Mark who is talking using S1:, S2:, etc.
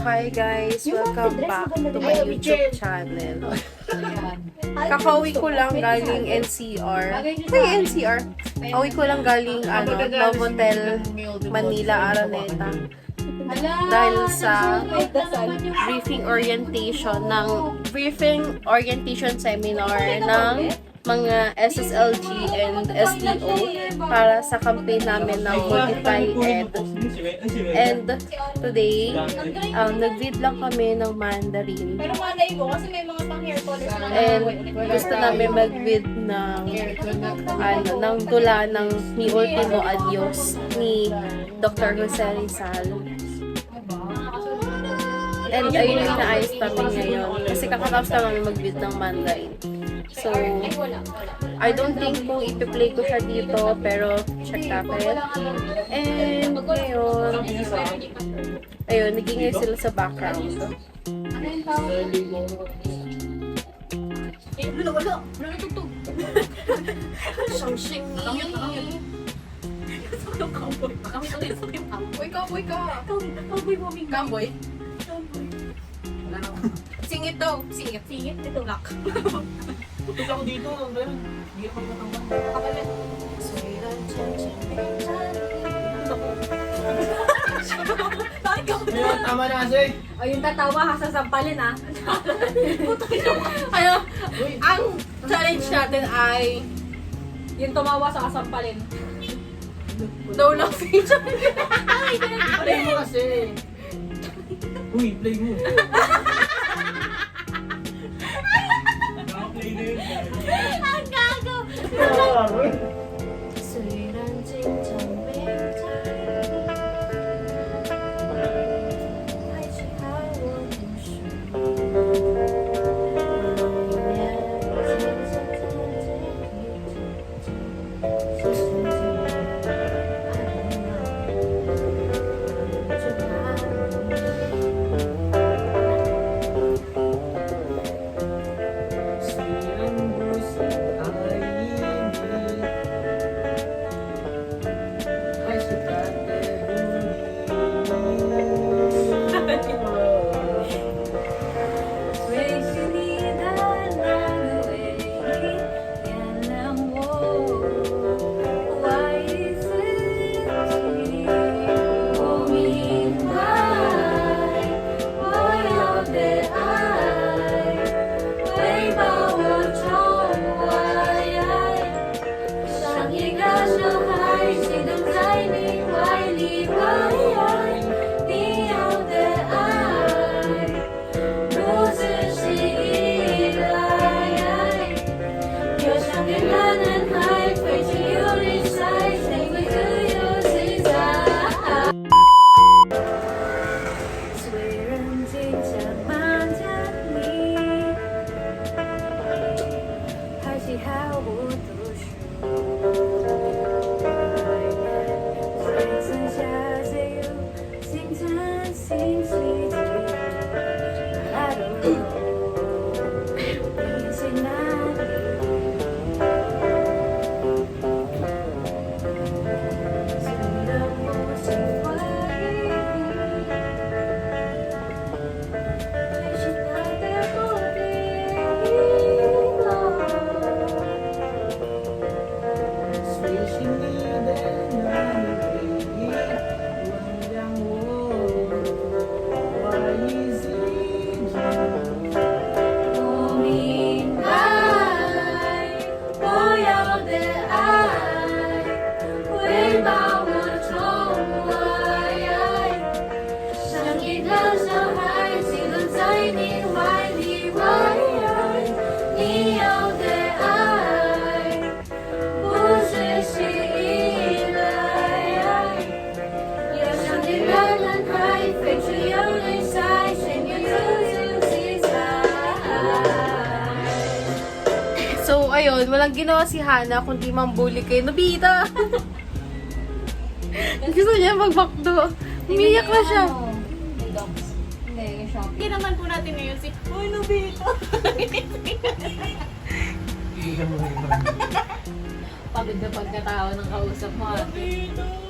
S1: Hi guys! Welcome back to my YouTube channel. Kakauwi ko lang galing NCR. Ay, NCR! Kauwi ko lang galing Novotel, Manila, Araneta. Dahil sa briefing orientation seminar ng mga SSLG and SDO para sa campaign namin ng Multiply Ed. And today, nag-read lang kami ng Mandarin.
S2: Pero malay mo, kasi may mga pang hair color na.
S1: And gusto namin mag-read ng tula ng Mi Ultimo Adios ni Dr. Jose Rizal. And ayun yung naayos namin ngayon. Kasi kakatapos na namin mag-read ng Mandarin. So, I don't think kung ipi-play ko siya dito, pero check natin. And ngayon, ayun, nagingay sila sa background.
S2: Wala natutog. Siyang Kamboy ka. Kamboy. Singit daw. Singit. Ito black.
S3: Putok ako dito. Hindi ako matanggal.
S2: Kapalit.
S3: Ayun, tama na kasi.
S4: O yung tatawa ha, sasampalin ha.
S2: Ano? Ang challenge natin ay
S4: Yung tumawa sa kasampalin.
S2: no laughing.
S3: Play mo kasi. Uy, play mo. Play na yun.
S2: Ang gago.
S5: 虽然经常被猜，还是害我不是。一年渐渐看见你，是世界爱我，只怕
S3: 虽然不是爱你，还是感觉
S5: 会是你的那个唯一，原谅我怀疑自己。我明白，我要的爱会把我宠坏，像一个小孩期待在你怀里玩。你要的爱。不只是依赖，就像给了男孩飞去游离赛，谁会自由自在？虽然经常瞒着你，还是好不读书。谁曾下谁有星辰星期几？I don't know，你在哪里？虽然我喜欢你，还是那个不
S3: 随心你的那个唯一，原谅我怀疑自己。
S5: 我明白，我要的爱会把我宠坏，像一个小孩期待在你怀里玩。你要的爱不只是依赖，要像给了男孩飞出游离赛，谁能自由自在？
S1: So, ayun, walang ginawa si Hana kundi mambuli kay Nobita. Gusto niya magbakdo. Umiyak na siya.
S4: Hindi, yung shopping.
S2: Hindi naman po natin ngayon si Uy, Nobita.
S3: Iigan mo na yun.
S4: Pagod na pagkatao ng kausap mo.
S2: Nobita.